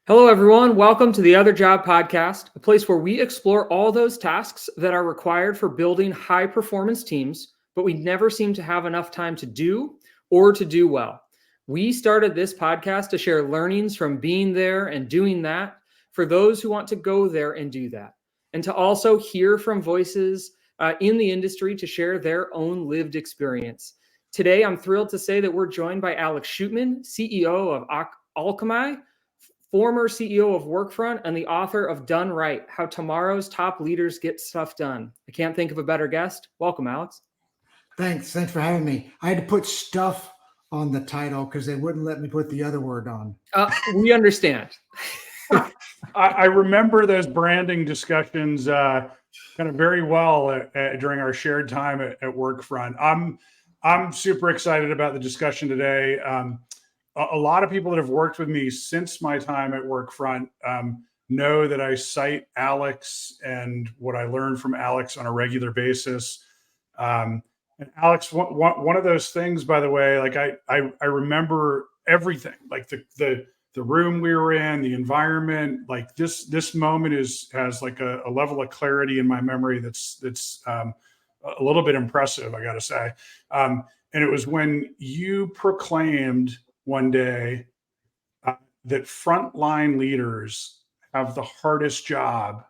Hello, everyone. Welcome to the Other Job Podcast, a place where we explore all those tasks that are required for building high-performance teams, but we never seem to have enough time to do or to do well. We started this podcast to share learnings from being there and doing that for those who want to go there and do that, and to also hear from voices in the industry to share their own lived experience. Today, I'm thrilled to say that we're joined by Alex Shootman, CEO of Alkami, former CEO of Workfront, and the author of Done Right, How Tomorrow's Top Leaders Get Stuff Done. I can't think of a better guest. Welcome, Alex. Thanks for having me. I had to put stuff on the title because they wouldn't let me put the other word on. We understand. I remember those branding discussions kind of very well during our shared time at Workfront. I'm super excited about the discussion today. A lot of people that have worked with me since my time at Workfront know that I cite Alex and what I learned from Alex on a regular basis. And Alex, one of those things, by the way, like I remember everything, like the room we were in, the environment, like this moment has like a level of clarity in my memory that's a little bit impressive, I got to say. And it was when you proclaimed one day that frontline leaders have the hardest job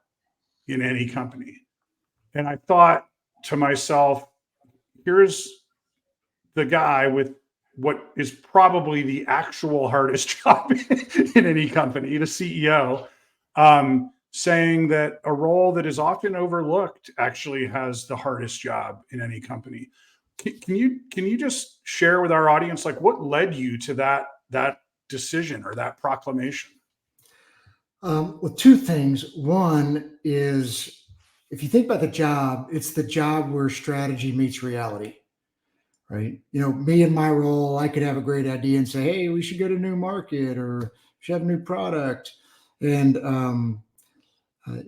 in any company. And I thought to myself, here's the guy with what is probably the actual hardest job in any company, the CEO, saying that a role that is often overlooked actually has the hardest job in any company. Can you just share with our audience, like, what led you to that decision or that proclamation? Well, two things. One is, if you think about the job, it's the job where strategy meets reality, right? You know, me in my role, I could have a great idea and say, hey, we should go to a new market or we should have a new product. And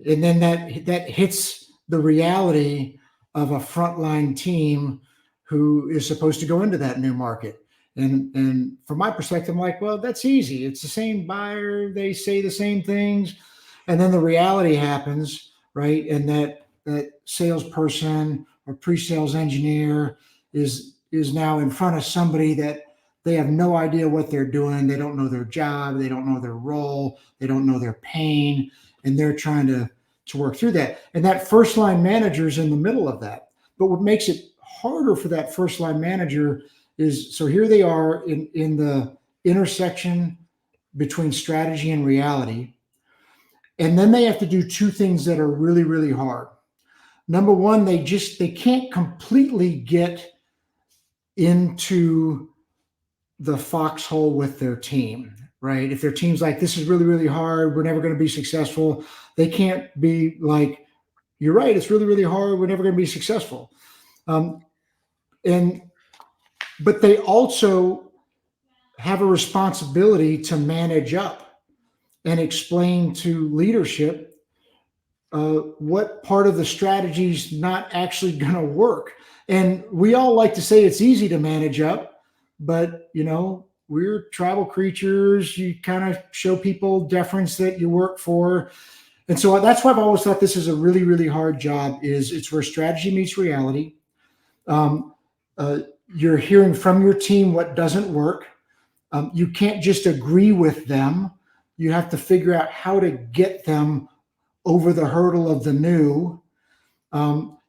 then that hits the reality of a frontline team who is supposed to go into that new market. And from my perspective, I'm like, well, that's easy. It's the same buyer. They say the same things. And then the reality happens, right? And that salesperson or pre-sales engineer is now in front of somebody that they have no idea what they're doing. They don't know their job. They don't know their role. They don't know their pain. And they're trying to work through that. And that first line manager is in the middle of that. But what makes it harder for that first line manager is, so here they are in the intersection between strategy and reality. And then they have to do two things that are really, really hard. Number one, they can't completely get into the foxhole with their team, right? If their team's like, this is really, really hard, we're never going to be successful. They can't be like, you're right, it's really, really hard, we're never going to be successful. But they also have a responsibility to manage up and explain to leadership what part of the strategy is not actually going to work. And we all like to say it's easy to manage up, but we're tribal creatures. You kind of show people deference that you work for. And so that's why I've always thought this is a really, really hard job. It's where strategy meets reality. You're hearing from your team what doesn't work. You can't just agree with them. You have to figure out how to get them over the hurdle of the new.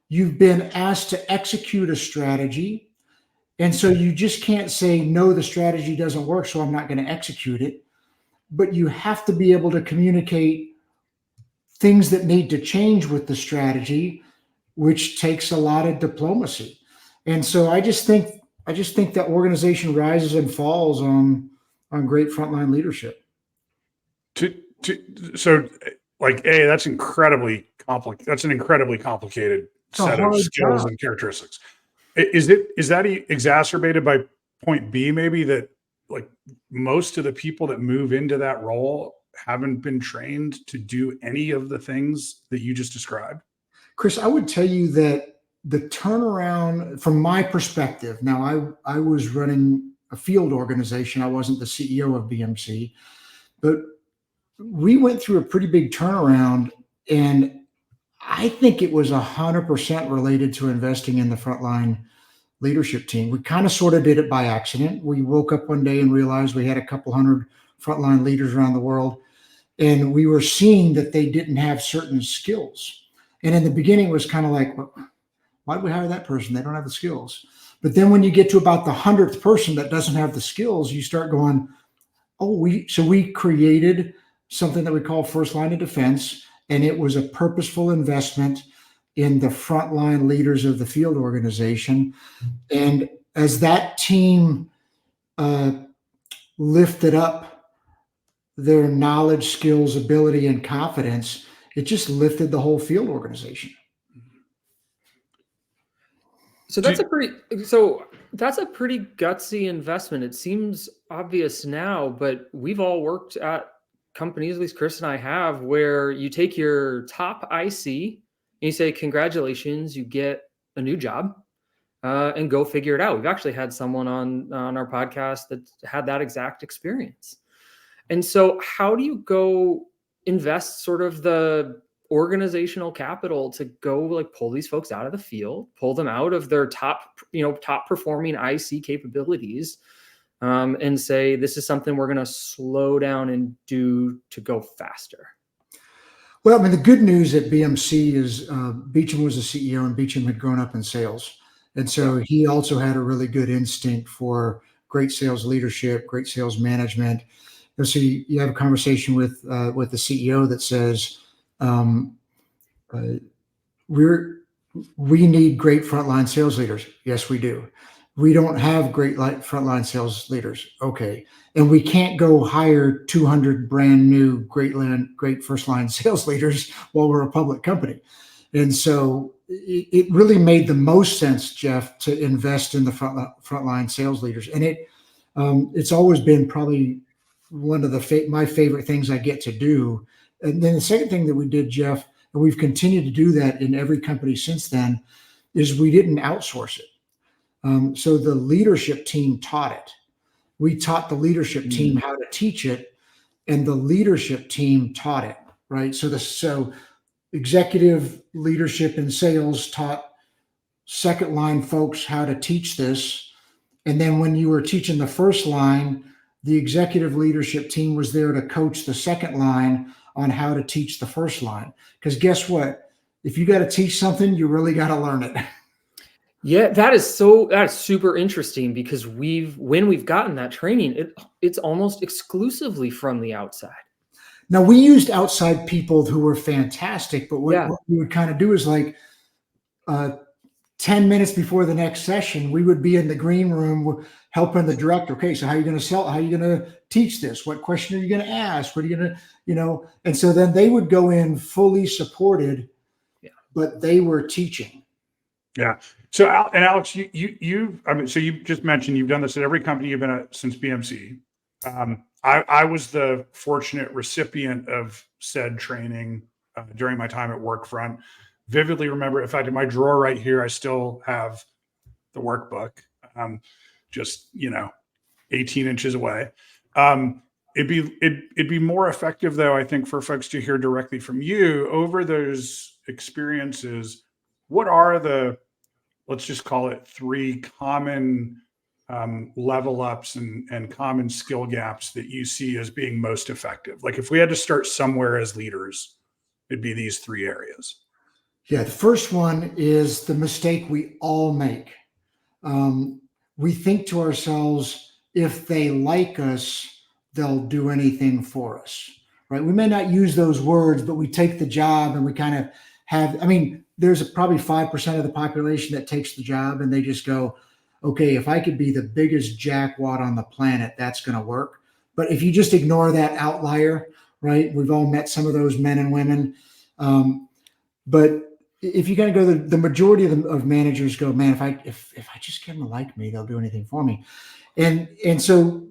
You've been asked to execute a strategy. And so you just can't say, no, the strategy doesn't work, so I'm not going to execute it. But you have to be able to communicate things that need to change with the strategy, which takes a lot of diplomacy. And so I just think that organization rises and falls on great frontline leadership. So like, that's incredibly complicated. That's an incredibly complicated set of skills and characteristics. Is that exacerbated by point B, maybe, that like most of the people that move into that role haven't been trained to do any of the things that you just described? Chris, I would tell you that the turnaround from my perspective, now I was running a field organization. I wasn't the CEO of BMC, but we went through a pretty big turnaround, and I think it was 100% related to investing in the frontline leadership team. We kind of sort of did it by accident. We woke up one day and realized we had a couple hundred frontline leaders around the world, and we were seeing that they didn't have certain skills. And in the beginning, it was kind of like, well, why did we hire that person? They don't have the skills. But then when you get to about the 100th person that doesn't have the skills, you start going, oh, we created something that we call first line of defense, and it was a purposeful investment in the frontline leaders of the field organization. And as that team lifted up their knowledge, skills, ability, and confidence, it just lifted the whole field organization. So that's a pretty gutsy investment. It seems obvious now, but we've all worked at companies, at least Chris and I have, where you take your top IC and you say, congratulations, you get a new job, and go figure it out. We've actually had someone on our podcast that had that exact experience. And so how do you go invest sort of the organizational capital to go like pull these folks out of the field, pull them out of their top performing IC capabilities, and say, this is something we're going to slow down and do to go faster? Well, I mean, the good news at BMC is Beecham was the CEO, and Beecham had grown up in sales. And so he also had a really good instinct for great sales leadership, great sales management. And so you have a conversation with the CEO that says, we need great frontline sales leaders. Yes, we do. We don't have great frontline sales leaders. Okay. And we can't go hire 200 brand new great first line sales leaders while we're a public company. And so it really made the most sense, Jeff, to invest in the frontline sales leaders. And it's always been probably one of my favorite things I get to do. And then the second thing that we did, Jeff, and we've continued to do that in every company since then, is we didn't outsource it. So the leadership team taught it. We taught the leadership team how to teach it, and the leadership team taught it, right? So executive leadership and sales taught second line folks how to teach this. And then when you were teaching the first line, the executive leadership team was there to coach the second line on how to teach the first line. Because guess what? If you got to teach something, you really got to learn it. Yeah, that's super interesting, because when we've gotten that training, it's almost exclusively from the outside. Now, we used outside people who were fantastic, but what we would kind of do is like 10 minutes before the next session, we would be in the green room helping the director. Okay, so how are you going to sell? How are you going to teach this? What question are you going to ask? What are you going to, and so then they would go in fully supported, but they were teaching. Yeah. So, Alex, so you just mentioned you've done this at every company you've been at since BMC. I was the fortunate recipient of said training during my time at Workfront. Vividly remember, in fact, in my drawer right here, I still have the workbook, just 18 inches away. It'd be more effective, though, I think, for folks to hear directly from you over those experiences. What are the, let's just call it, 3 common level ups and common skill gaps that you see as being most effective? Like if we had to start somewhere as leaders, it'd be these 3 areas. Yeah, the first one is the mistake we all make. We think to ourselves, if they like us, they'll do anything for us, right? We may not use those words, but we take the job and we kind of there's probably 5% of the population that takes the job and they just go, okay, if I could be the biggest jackwad on the planet, that's going to work. But if you just ignore that outlier, right? We've all met some of those men and women. But if you kind of go, the majority of managers go, man, if I just get them to like me, they'll do anything for me. And so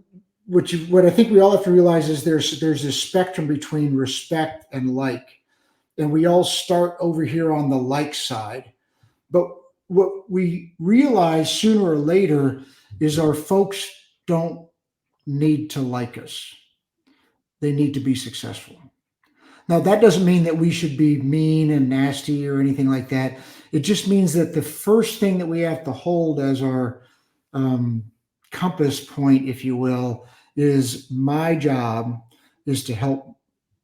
what I think we all have to realize is there's this spectrum between respect and like. And we all start over here on the like side. But what we realize sooner or later is our folks don't need to like us. they need to be successful. Now, that doesn't mean that we should be mean and nasty or anything like that. It just means that the first thing that we have to hold as our compass point, if you will, is my job is to help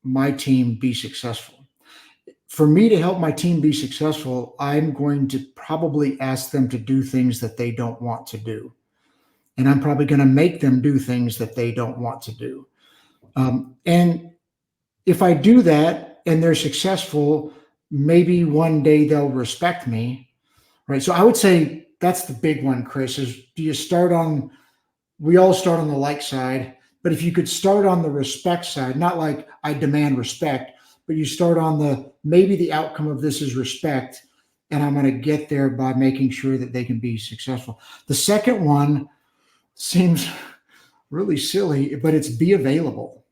my team be successful. For me to help my team be successful, I'm going to probably ask them to do things that they don't want to do. And I'm probably going to make them do things that they don't want to do. And if I do that and they're successful, maybe one day they'll respect me, right? So I would say that's the big one, Chris, is we all start on the like side, but if you could start on the respect side, not like I demand respect, but you start on maybe the outcome of this is respect, and I'm going to get there by making sure that they can be successful. The second one seems really silly, but it's be available,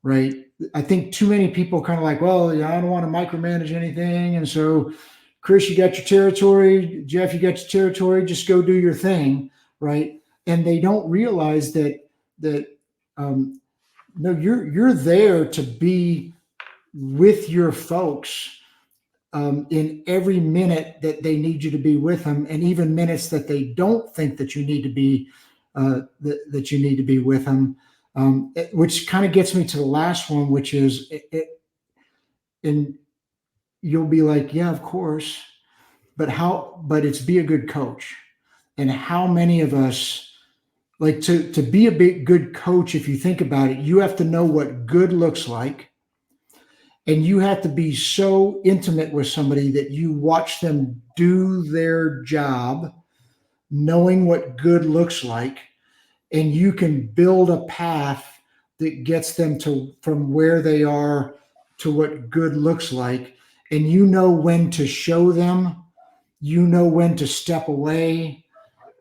right? I think too many people kind of like, well, yeah, I don't want to micromanage anything. And so, Chris, you got your territory. Jeff, you got your territory. Just go do your thing, right? And they don't realize that no, you're there to be with your folks in every minute that they need you to be with them, and even minutes that they don't think that you need to be that you need to be with them. Which kind of gets me to the last one, which is and you'll be like, yeah, of course, but it's be a good coach. And how many of us, like, to be a good coach, if you think about it, you have to know what good looks like. And you have to be so intimate with somebody that you watch them do their job, knowing what good looks like. And you can build a path that gets them from where they are to what good looks like. And you know when to show them, you know when to step away,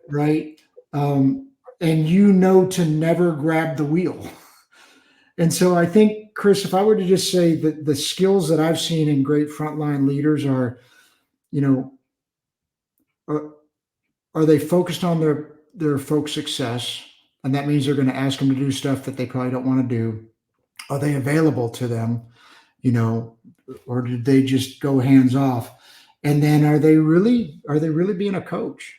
right? And you know to never grab the wheel. And so I think, Chris, if I were to just say that the skills that I've seen in great frontline leaders are, are they focused on their folks' success? And that means they're going to ask them to do stuff that they probably don't want to do. Are they available to them, or did they just go hands off? And then are they really being a coach?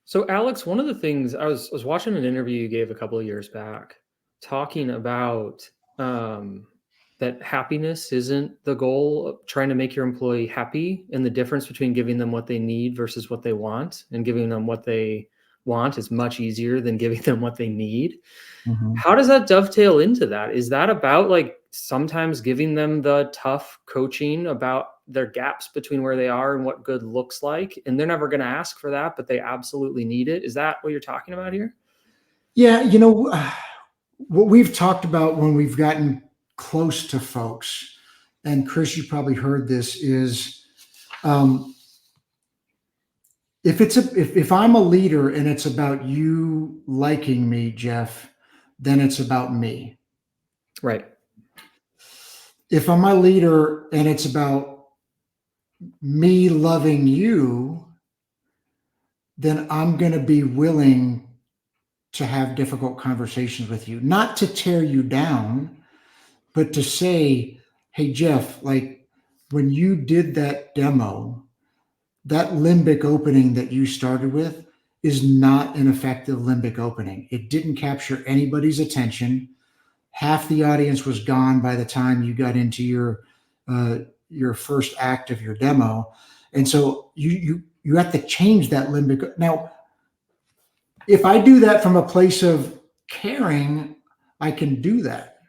So Alex, one of the things I was watching an interview you gave a couple of years back talking about that happiness isn't the goal of trying to make your employee happy, and the difference between giving them what they need versus what they want, and giving them what they want is much easier than giving them what they need. Mm-hmm. How does that dovetail into that? Is that about like sometimes giving them the tough coaching about their gaps between where they are and what good looks like, and they're never going to ask for that, but they absolutely need it? Is that what you're talking about here? Yeah. What we've talked about when we've gotten close to folks, and Chris, you probably heard this, is if I'm a leader and it's about you liking me, Jeff, then it's about me. Right. If I'm a leader and it's about me loving you, then I'm going to be willing to have difficult conversations with you, not to tear you down, but to say, hey, Jeff, like when you did that demo, that limbic opening that you started with is not an effective limbic opening. It didn't capture anybody's attention. Half the audience was gone by the time you got into your first act of your demo. And so you have to change that limbic. Now, if I do that from a place of caring, I can do that.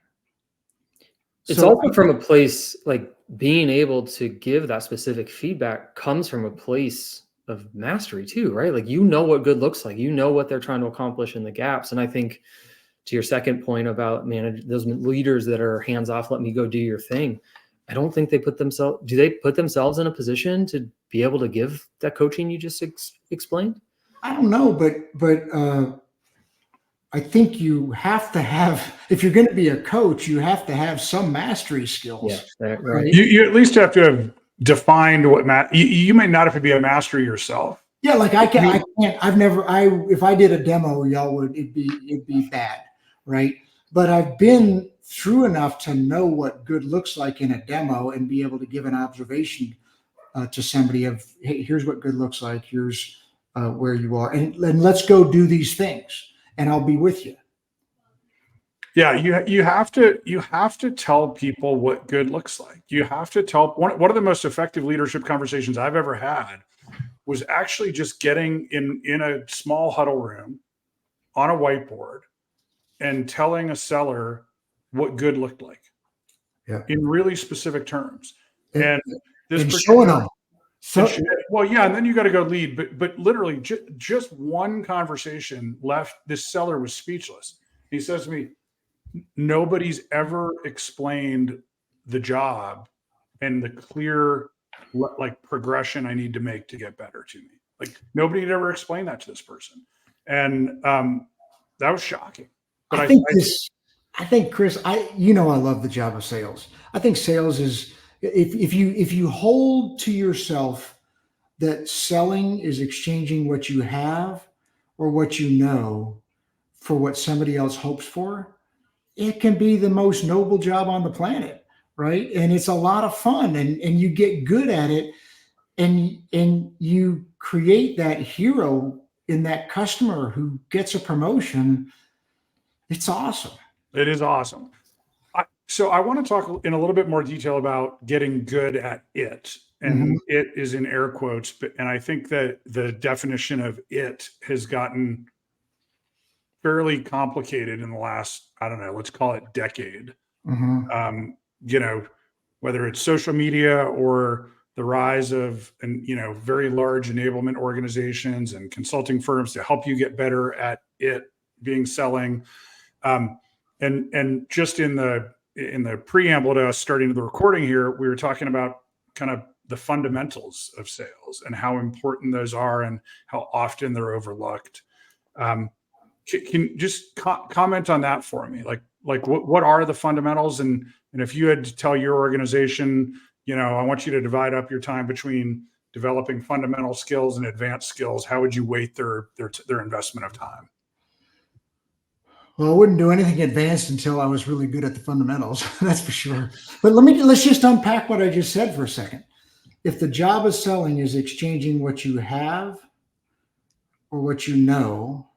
It's also from a place like being able to give that specific feedback comes from a place of mastery too, right? Like, what good looks like, what they're trying to accomplish in the gaps. And I think to your second point about those leaders that are hands off, let me go do your thing. I don't think they put themselves in a position to be able to give that coaching you just explained? I don't know, but I think you have to have, if you're going to be a coach, you have to have some mastery skills. Yeah, right. You at least have to have defined what you may not have to be a master yourself. Yeah, like I can't. If I did a demo, it'd be bad, right? But I've been through enough to know what good looks like in a demo and be able to give an observation to somebody of, hey, here's what good looks like. Here's where you are, and let's go do these things, and I'll be with you. Yeah, you have to tell people what good looks like. You have to tell one of the most effective leadership conversations I've ever had was actually just getting in a small huddle room on a whiteboard and telling a seller what good looked like in really specific terms. And this and showing them. Well, yeah, and then you got to go lead, but literally just one conversation left. This seller was speechless. He says to me, nobody's ever explained the job and the clear like progression I need to make to get better to me. Like nobody had ever explained that to this person. And that was shocking. But I think Chris, I love the job of sales. I think sales is, if you hold to yourself that selling is exchanging what you have or what you know for what somebody else hopes for, it can be the most noble job on the planet, right? And it's a lot of fun, and you get good at it, and you create that hero in that customer who gets a promotion. It's awesome. It is awesome. So I want to talk in a little bit more detail about getting good at it. And it is in air quotes, and I think that the definition of it has gotten fairly complicated in the last, I don't know, let's call it decade. Whether it's social media or the rise of, very large enablement organizations and consulting firms to help you get better at it being selling. And just in the preamble to us starting the recording here, we were talking about kind of the fundamentals of sales and how important those are and how often they're overlooked. Can you just comment on that for me? Like what are the fundamentals? And if you had to tell your organization, I want you to divide up your time between developing fundamental skills and advanced skills, how would you weight their investment of time? Well, I wouldn't do anything advanced until I was really good at the fundamentals. That's for sure. But let's just unpack what I just said for a second. If the job of selling is exchanging what you have or what you know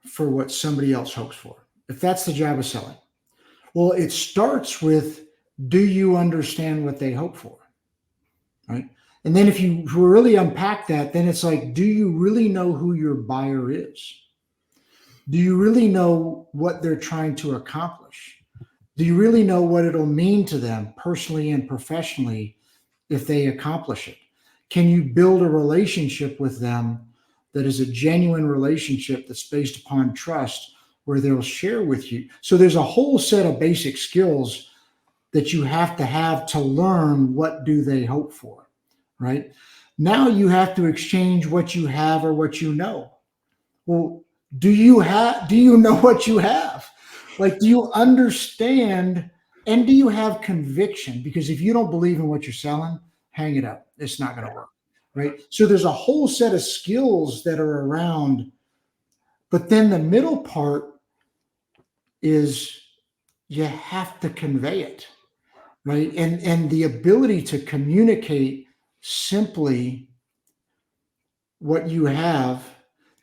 for what somebody else hopes for, if that's the job of selling, well, it starts with, do you understand what they hope for, right? And then if you really unpack that, then it's like, do you really know who your buyer is? Do you really know what they're trying to accomplish? Do you really know what it'll mean to them personally and professionally if they accomplish it? Can you build a relationship with them that is a genuine relationship that's based upon trust, where they'll share with you? So there's a whole set of basic skills that you have to learn what do they hope for, right? Now you have to exchange what you have or what you know. Well, do you know what you have? Like, do you understand, and do you have conviction? Because if you don't believe in what you're selling, hang it up. It's not going to work, right? So there's a whole set of skills that are around, but then the middle part is you have to convey it, right? And the ability to communicate simply what you have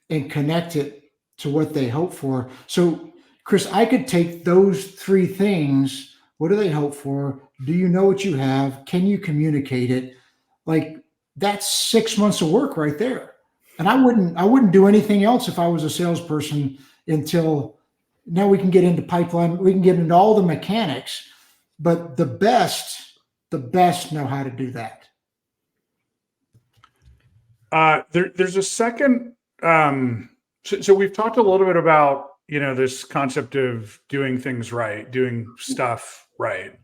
and connect it to what they hope for. So, Chris, I could take those three things. What do they hope for? Do you know what you have? Can you communicate it? Like, that's 6 months of work right there. And I wouldn't do anything else if I was a salesperson until now. We can get into pipeline. We can get into all the mechanics, but the best know how to do that. There's a second, so we've talked a little bit about, this concept of doing things right, doing stuff right.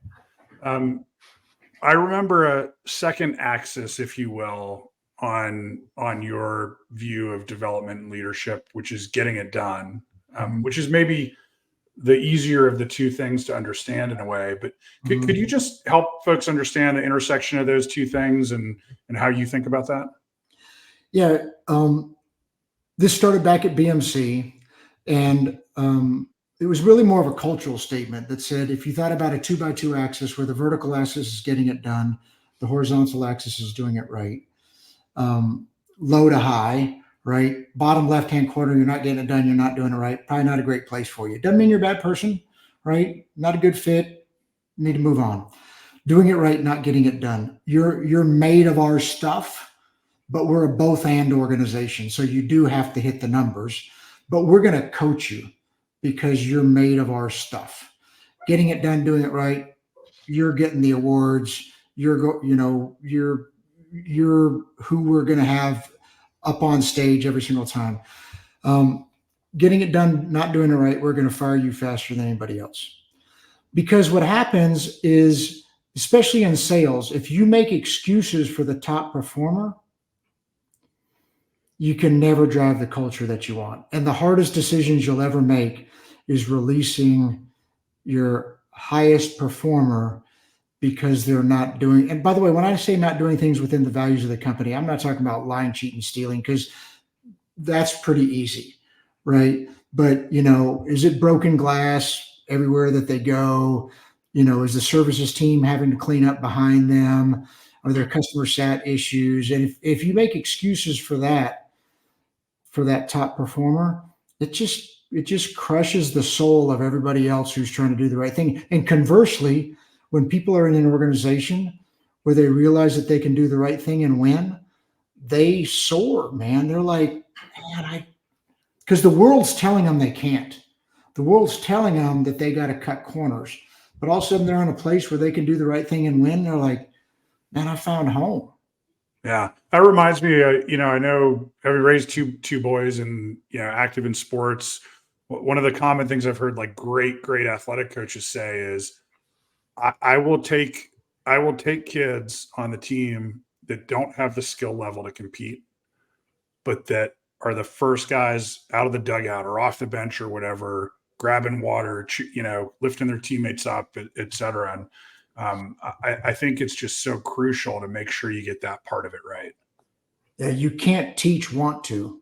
I remember a second axis, if you will, on your view of development and leadership, which is getting it done, which is maybe the easier of the two things to understand in a way. But could you just help folks understand the intersection of those two things and how you think about that? Yeah. This started back at BMC, and it was really more of a cultural statement that said, if you thought about a 2x2 axis where the vertical axis is getting it done, the horizontal axis is doing it right, low to high, right? Bottom left-hand corner, you're not getting it done, you're not doing it right. Probably not a great place for you. Doesn't mean you're a bad person, right? Not a good fit. Need to move on. Doing it right, not getting it done. You're made of our stuff, but we're a both and organization. So you do have to hit the numbers, but we're going to coach you because you're made of our stuff. Getting it done, doing it right, you're getting the awards. You're who we're going to have up on stage every single time. Getting it done, not doing it right, we're going to fire you faster than anybody else. Because what happens is, especially in sales, if you make excuses for the top performer, you can never drive the culture that you want. And the hardest decisions you'll ever make is releasing your highest performer because they're not doing, and by the way, when I say not doing things within the values of the company, I'm not talking about lying, cheating, stealing, because that's pretty easy, right? But, is it broken glass everywhere that they go? Is the services team having to clean up behind them? Are there customer sat issues? And if you make excuses for that top performer, it just crushes the soul of everybody else who's trying to do the right thing. And conversely, when people are in an organization where they realize that they can do the right thing and win, they soar, man. They're like, man, because the world's telling them they can't. The world's telling them that they got to cut corners. But all of a sudden they're in a place where they can do the right thing and win. They're like, man, I found home. Yeah, that reminds me. I know having raised two boys and active in sports. One of the common things I've heard like great athletic coaches say is, I will take kids on the team that don't have the skill level to compete, but that are the first guys out of the dugout or off the bench or whatever, grabbing water, lifting their teammates up, et cetera. And I think it's just so crucial to make sure you get that part of it right. Yeah, you can't teach want to.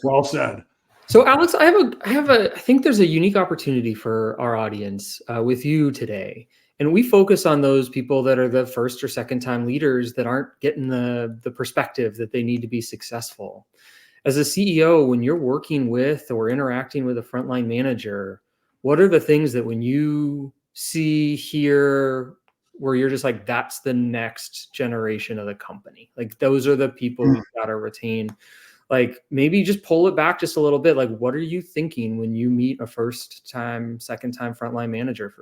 Well said. So, Alex, I think there's a unique opportunity for our audience with you today. And we focus on those people that are the first or second time leaders that aren't getting the perspective that they need to be successful. As a CEO, when you're working with or interacting with a frontline manager, what are the things that when you see here where you're just like, that's the next generation of the company? Like, those are the people we've got to retain. Like, maybe just pull it back just a little bit. Like, what are you thinking when you meet a first time, second time frontline manager?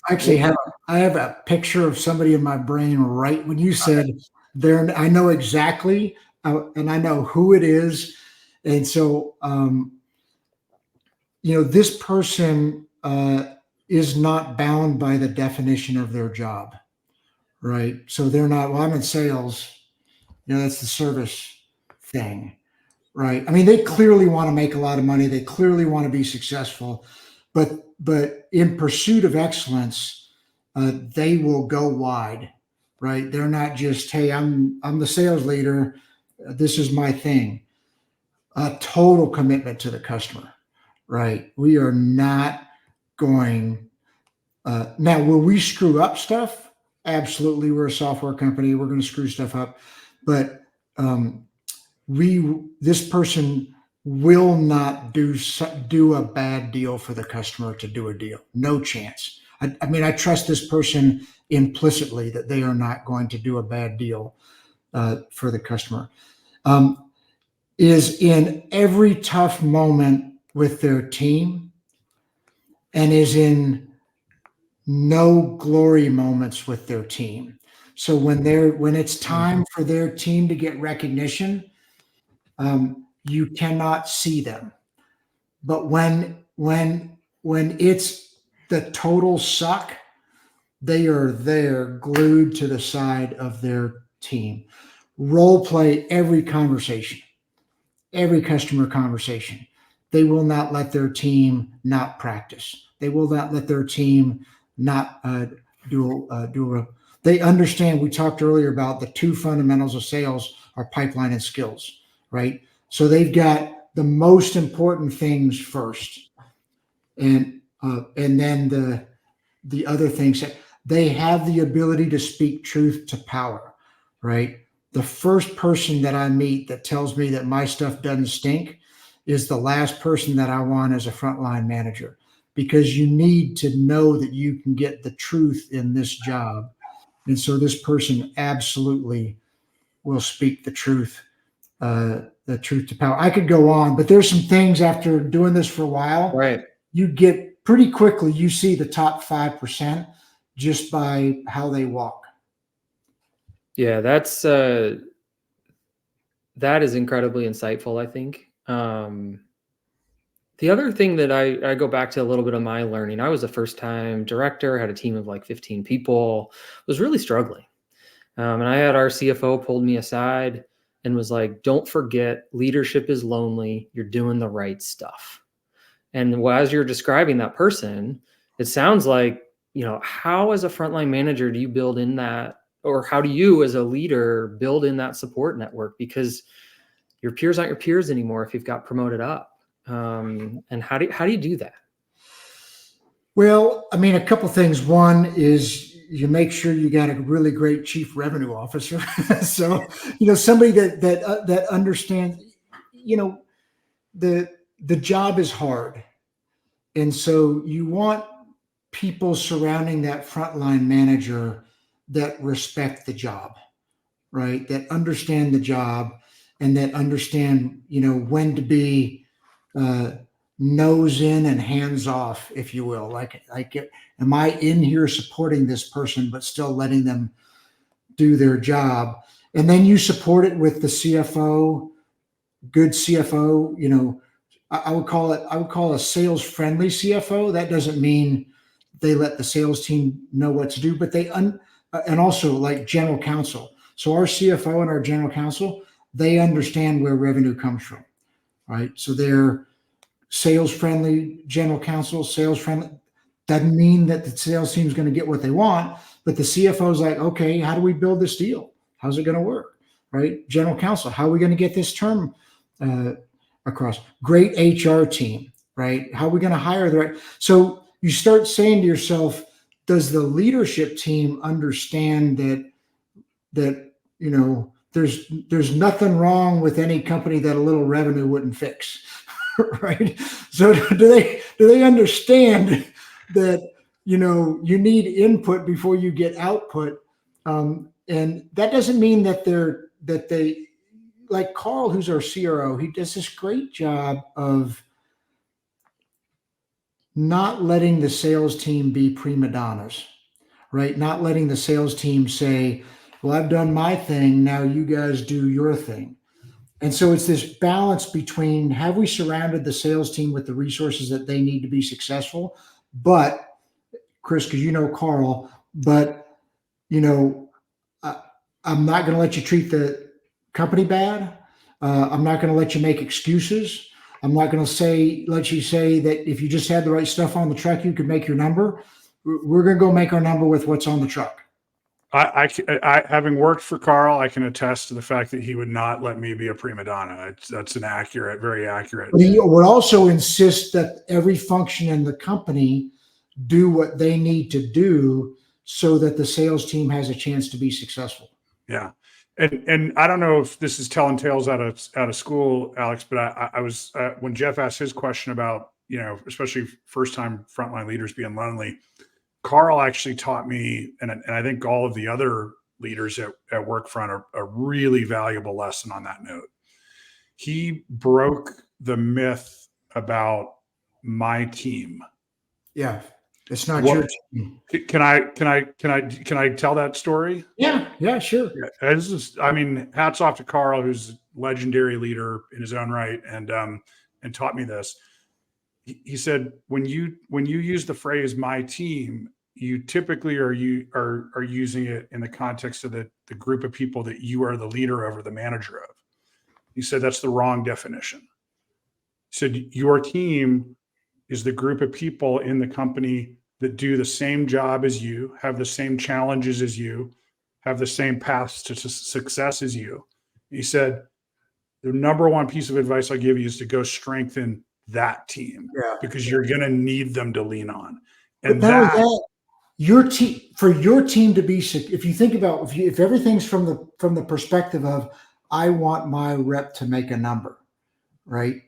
Actually, I have a picture of somebody in my brain right when you said there. I know exactly, and I know who it is. And so, this person is not bound by the definition of their job, right? So they're not, well, I'm in sales, that's the service thing, right? I mean, they clearly want to make a lot of money. They clearly want to be successful, but in pursuit of excellence, they will go wide, right? They're not just, hey, I'm the sales leader. This is my thing. A total commitment to the customer, right? We are not going. Now, will we screw up stuff? Absolutely. We're a software company. We're going to screw stuff up, but this person will not do a bad deal for the customer to do a deal. No chance. I mean, I trust this person implicitly that they are not going to do a bad deal for the customer. Is in every tough moment with their team and is in no glory moments with their team. So when it's time for their team to get recognition, you cannot see them. But when it's the total suck, they are there glued to the side of their team. Role play every conversation, every customer conversation. They will not let their team not practice. They will not let their team not they understand. We talked earlier about the two fundamentals of sales are pipeline and skills, right? So they've got the most important things first, and then the other things. They have the ability to speak truth to power, right? The first person that I meet that tells me that my stuff doesn't stink is the last person that I want as a frontline manager, because you need to know that you can get the truth in this job. And so this person absolutely will speak the truth to power. I could go on, but there's some things after doing this for a while, Right. you get pretty quickly, you see the top 5% just by how they walk. Yeah, that is incredibly insightful, I think. The other thing that I go back to a little bit of my learning, I was a first-time director, had a team of like 15 people, was really struggling. And I had our CFO pulled me aside and was like, don't forget, leadership is lonely. You're doing the right stuff. And as you're describing that person, it sounds like, how as a frontline manager do you build in that, or how do you as a leader build in that support network? Because your peers aren't your peers anymore if you've got promoted up. And how do you do that? Well, I mean, a couple things. One is you make sure you got a really great chief revenue officer. So, somebody that understands, the job is hard. And so you want people surrounding that frontline manager that respect the job, right? That understand the job and that understand, when to be nose in and hands off, if you will. Like, am I in here supporting this person, but still letting them do their job? And then you support it with the CFO, good CFO. I would call a sales friendly CFO. That doesn't mean they let the sales team know what to do, but and also like general counsel. So our CFO and our general counsel, they understand where revenue comes from, right? So they're sales friendly, general counsel, sales friendly. Doesn't mean that the sales team is going to get what they want, but the CFO is like, okay, how do we build this deal? How's it going to work, right? General counsel, how are we going to get this term across? Great HR team, right? How are we going to hire the right? So you start saying to yourself, does the leadership team understand that there's nothing wrong with any company that a little revenue wouldn't fix, right? So do they understand that you need input before you get output, and that doesn't mean that they like Carl, who's our CRO. He does this great job of not letting the sales team be prima donnas, right? Not letting the sales team say, well, I've done my thing, now you guys do your thing. And so it's this balance between, have we surrounded the sales team with the resources that they need to be successful? But Chris, because Carl, but I'm not going to let you treat the company bad. I'm not going to let you make excuses. I'm not going to let you say that if you just had the right stuff on the truck, you could make your number. We're going to go make our number with what's on the truck. I having worked for Carl, I can attest to the fact that he would not let me be a prima donna. That's very accurate. But he would also insist that every function in the company do what they need to do so that the sales team has a chance to be successful. Yeah. And I don't know if this is telling tales out of school, Alex, but I was when Jeff asked his question about, especially first time frontline leaders being lonely, Carl actually taught me, and I think all of the other leaders at Workfront a really valuable lesson on that note. He broke the myth about my team. Yeah. It's not your team. Can I tell that story? Yeah, sure. Yeah, hats off to Carl, who's a legendary leader in his own right, and taught me this. He said, when you use the phrase "my team," you typically are using it in the context of the group of people that you are the leader of or the manager of. He said that's the wrong definition. He said your team is the group of people in the company that do the same job as you, have the same challenges as you, have the same paths to success as you. He said, the number one piece of advice I give you is to go strengthen that team, because you're going to need them to lean on. And your team, for your team to be, if you think about, if everything's from the perspective of, I want my rep to make a number, right?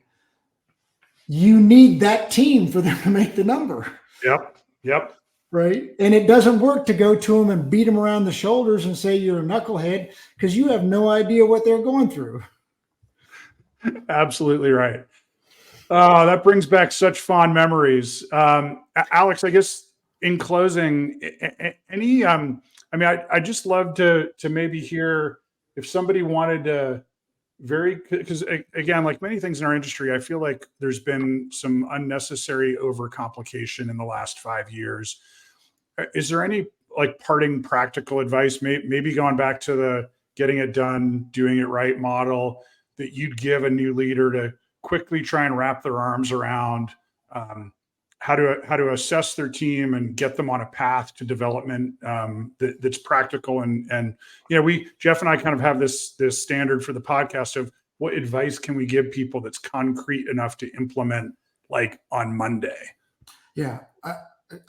You need that team for them to make the number. Yep. Right. And it doesn't work to go to them and beat them around the shoulders and say you're a knucklehead, because you have no idea what they're going through. Absolutely right. That brings back such fond memories. Alex, I guess in closing, any, I just love to maybe hear if somebody wanted to because again, like many things in our industry, I feel like there's been some unnecessary overcomplication in the last 5 years. Is there any like parting practical advice, maybe going back to the getting it done, doing it right model, that you'd give a new leader to quickly try and wrap their arms around how to assess their team and get them on a path to development that's practical? And Jeff and I kind of have this standard for the podcast of what advice can we give people that's concrete enough to implement like on Monday? Yeah,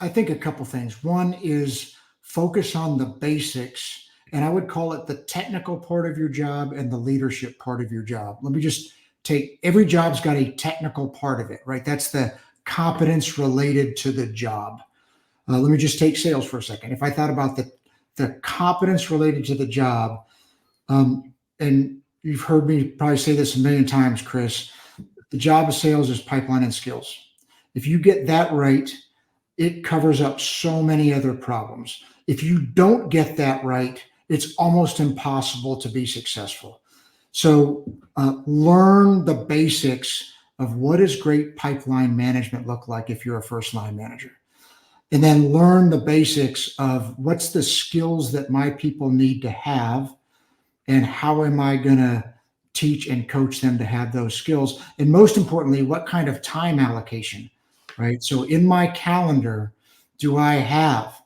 I think a couple things. One is focus on the basics, and I would call it the technical part of your job and the leadership part of your job. Let me just take, every job's got a technical part of it, right? That's the competence related to the job. Let me just take sales for a second. If I thought about the competence related to the job, and you've heard me probably say this a million times, Chris, the job of sales is pipeline and skills. If you get that right, it covers up so many other problems. If you don't get that right, it's almost impossible to be successful. So learn the basics of what does great pipeline management look like if you're a first line manager. And then learn the basics of what's the skills that my people need to have, and how am I going to teach and coach them to have those skills? And most importantly, what kind of time allocation, right? So in my calendar, do I have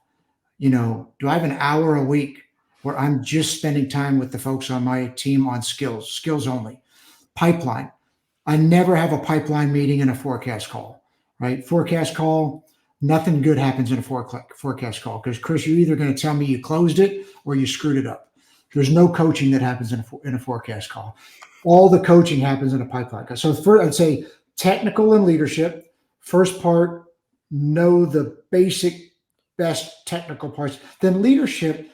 an hour a week where I'm just spending time with the folks on my team on skills only? Pipeline. I never have a pipeline meeting and a forecast call, right? Forecast call, nothing good happens in a forecast call, because Chris, you're either going to tell me you closed it or you screwed it up. There's no coaching that happens in a forecast call. All the coaching happens in a pipeline call. So first, I'd say technical and leadership. First part, know the basic, best technical parts. Then leadership,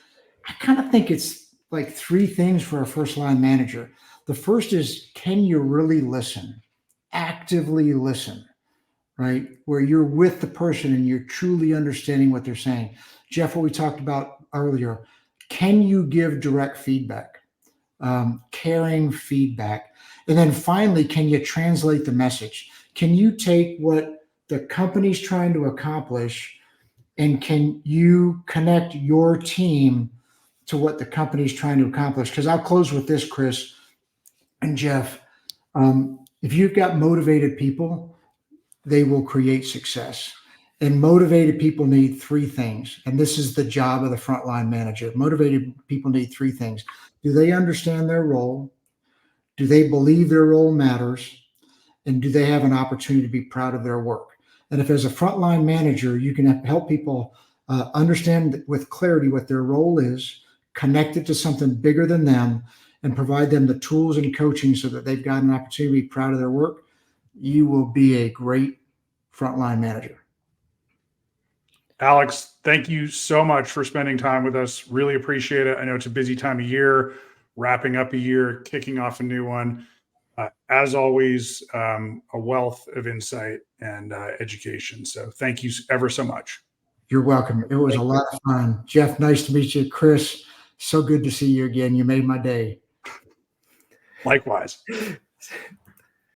I kind of think it's like 3 things for a first line manager. The first is, can you really listen? Actively listen, right? Where you're with the person and you're truly understanding what they're saying. Jeff, what we talked about earlier, can you give direct feedback, caring feedback? And then finally, can you translate the message? Can you take what the company's trying to accomplish, and can you connect your team to what the company's trying to accomplish? Because I'll close with this, Chris and Jeff. If you've got motivated people, they will create success. And motivated people need 3 things. And this is the job of the frontline manager. Motivated people need 3 things. Do they understand their role? Do they believe their role matters? And do they have an opportunity to be proud of their work? And if as a frontline manager, you can help people understand with clarity what their role is, connect it to something bigger than them, and provide them the tools and coaching so that they've got an opportunity to be proud of their work, you will be a great frontline manager. Alex, thank you so much for spending time with us. Really appreciate it. I know it's a busy time of year, wrapping up a year, kicking off a new one. As always, a wealth of insight and education. So thank you ever so much. You're welcome. It was a lot of fun. Jeff, nice to meet you. Chris, so good to see you again. You made my day. Likewise.